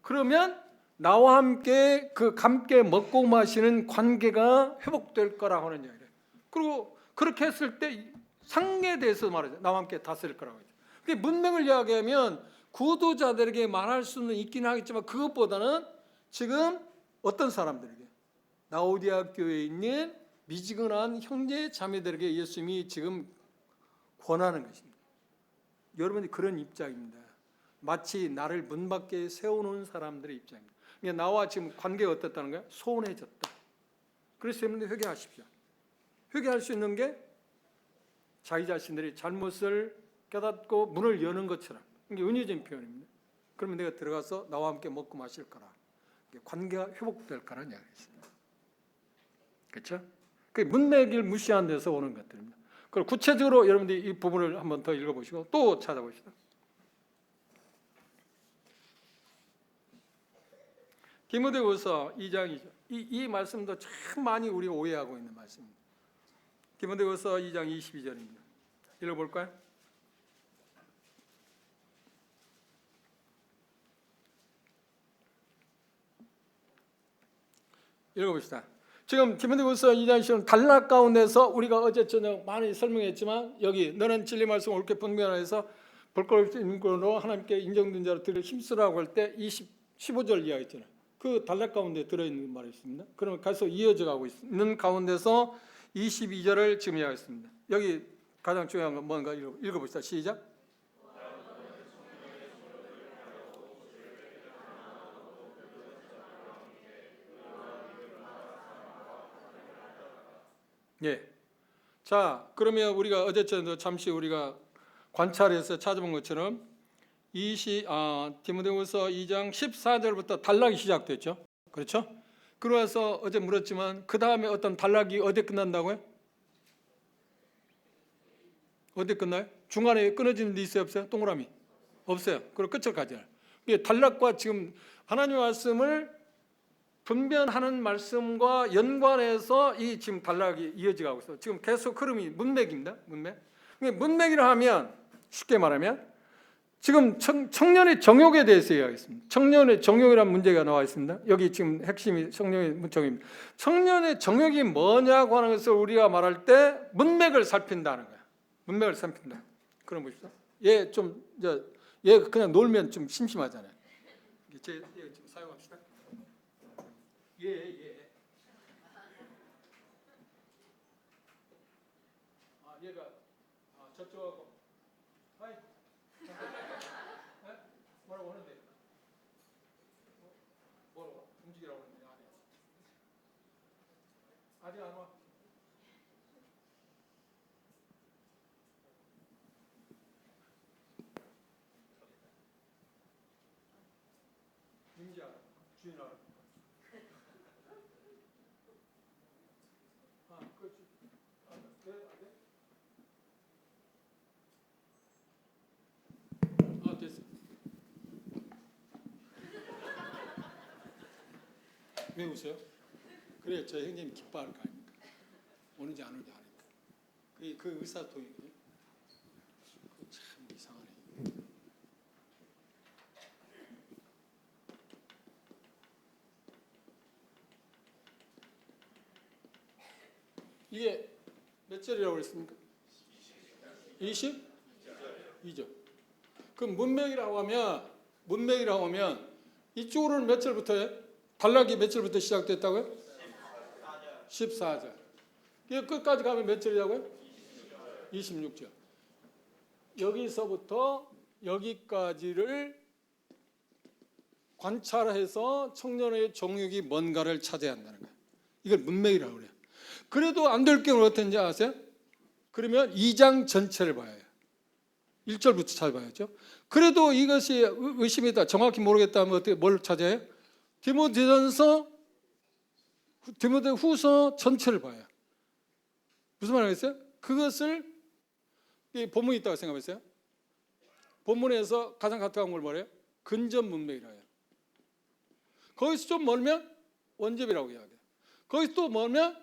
그러면 나와 함께 그 함께 먹고 마시는 관계가 회복될 거라고 하는 이야기예요. 그리고 그렇게 했을 때 상에 대해서 말하죠. 나와 함께 다스릴 거라고 하죠. 그러니까 문맥을 이야기하면 구도자들에게 말할 수는 있긴 하겠지만 그것보다는 지금 어떤 사람들에게 라오디아 교회에 있는 미지근한 형제 자매들에게 예수님이 지금 권하는 것입니다. 여러분이 그런 입장입니다. 마치 나를 문 밖에 세워놓은 사람들의 입장입니다. 그러니까 나와 지금 관계가 어떻다는 거야? 소원해졌다. 그래서 여러분들 회개하십시오. 회개할 수 있는 게 자기 자신들이 잘못을 깨닫고 문을 여는 것처럼 이게 은유적인 표현입니다. 그러면 내가 들어가서 나와 함께 먹고 마실 거라. 관계가 회복될 거라는 이야기입니다. 그렇죠? 그 문맥을 무시한 데서 오는 것들입니다. 그리고 구체적으로 여러분들이 이 부분을 한번 더 읽어보시고 또 찾아보시다. 디모데후서 2장이죠. 이 말씀도 참 많이 우리가 오해하고 있는 말씀입니다. 디모데후서 2장 22절입니다. 읽어볼까요? 읽어봅시다. 지금 디모데후서 2장 22절 단락 가운데서 우리가 어제 저녁 많이 설명했지만 여기 너는 진리 말씀을 옳게 분별해서 볼거리 있는 걸로 하나님께 인정된 자로 들을 힘쓰라고 할 때 15절 이야기했잖아요. 그 단락 가운데 들어있는 말이 있습니다. 그러면 계속 이어져 가고 있는 가운데서 22절을 지금 이야기했습니다. 여기 가장 중요한 건 뭔가 읽어봅시다. 시작. 예. 자, 그러면 우리가 어제처럼 잠시 우리가 관찰해서 찾아본 것처럼 디모데후서 2장 14절부터 단락이 시작됐죠. 그렇죠? 그러면서 어제 물었지만 그 다음에 어떤 단락이 어디 끝난다고요? 어디 끝나요? 중간에 끊어지는 데 있어요? 없어요? 동그라미? 없어요. 그리고 끝을 가져요. 단락과 지금 하나님의 말씀을 분별하는 말씀과 연관해서 이 지금 단락이 이어지고 있어요. 지금 계속 흐름이 문맥입니다. 문맥이라 하면 쉽게 말하면 지금 청년의 정욕에 대해서 이야기했습니다. 청년의 정욕이라는 문제가 나와 있습니다. 여기 지금 핵심이 청년의 문정입니다. 청년의 정욕이 뭐냐고 하는 것을 우리가 말할 때 문맥을 살핀다는 거야. 문맥을 살핀다. 그럼 보십시오. 얘 그냥 놀면 좀 심심하잖아요. 얘 좀 사용합시다. 얘가 저쪽하고. 하이. 네? 뭐라고 하는데? 뭐라고? 움직이라고 하는데 안 해. 아직 안 와. 민지야, 주인아. 아, 그렇지. 아, 왜 안 돼? 아, 됐어. 왜 웃어요? 그래, 저 형님이 기뻐할 거 아닙니까? 오는지 안 오는지 아니까. 그 의사소통이거든요. 참 이상하네. 이게 몇 절이라고 그랬습니까? 22절. 그럼 문맥이라고 하면 이쪽으로는 몇 절부터요? 단락이 몇 절부터 시작됐다고요? 14절. 이게 끝까지 가면 몇 절이라고요? 26절. 여기서부터 여기까지를 관찰해서 청년의 정욕이 뭔가를 찾아야 한다는 거예요. 이걸 문맥이라고 그래요. 그래도 안 될 경우는 어떤지 아세요? 그러면 2장 전체를 봐야 해요. 1절부터 찾아봐야죠. 그래도 이것이 의심이다, 정확히 모르겠다면 어떻게 뭘 찾아야 해요? 디모데후서 전체를 봐요. 무슨 말이겠어요? 그것을 이 본문이 있다고 생각했어요. 본문에서 가장 가까운 걸 뭐래요? 근접 문맥이라 해요. 거기서 좀 멀면 원접이라고 이야기해요. 거기서 또 멀면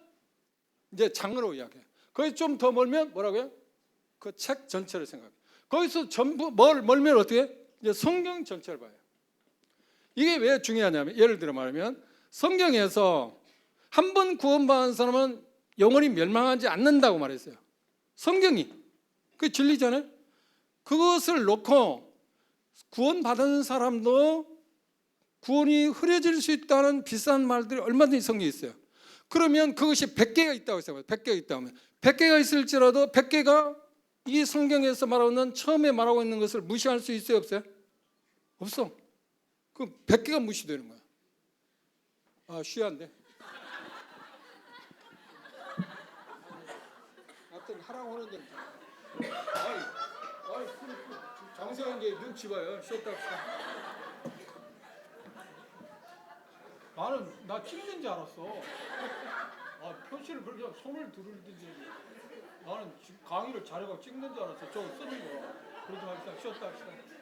이제 장으로 이야기해요. 거기서 좀 더 멀면 뭐라고요? 그 책 전체를 생각해요. 거기서 전부 멀면 어떻게 해요? 이제 성경 전체를 봐요. 이게 왜 중요하냐면, 예를 들어 말하면 성경에서 한 번 구원받은 사람은 영원히 멸망하지 않는다고 말했어요. 성경이. 그게 진리잖아요. 그것을 놓고 구원받은 사람도 구원이 흐려질 수 있다는 비싼 말들이 얼마든지 성경에 있어요. 그러면 그것이 100개가 있다고 생각해요. 100개가 있다면 100개가 있을지라도 100개가 이 성경에서 말하고 있는, 처음에 말하고 있는 것을 무시할 수 있어요, 없어요? 없어. 그 100개가 무시되는 거야. 아, 쉬한데. 하여튼 하라고 하는데. 장세한 게 눈치 봐요. 쉬었다 합시다. 나는 나 찍는 줄 알았어. 아, 표시를 그렇게 손을 들을든지. 나는 강의를 잘해가지고 찍는 줄 알았어. 저거 쓰는 거. 그러지 맙시다. 쉬었다 합시다.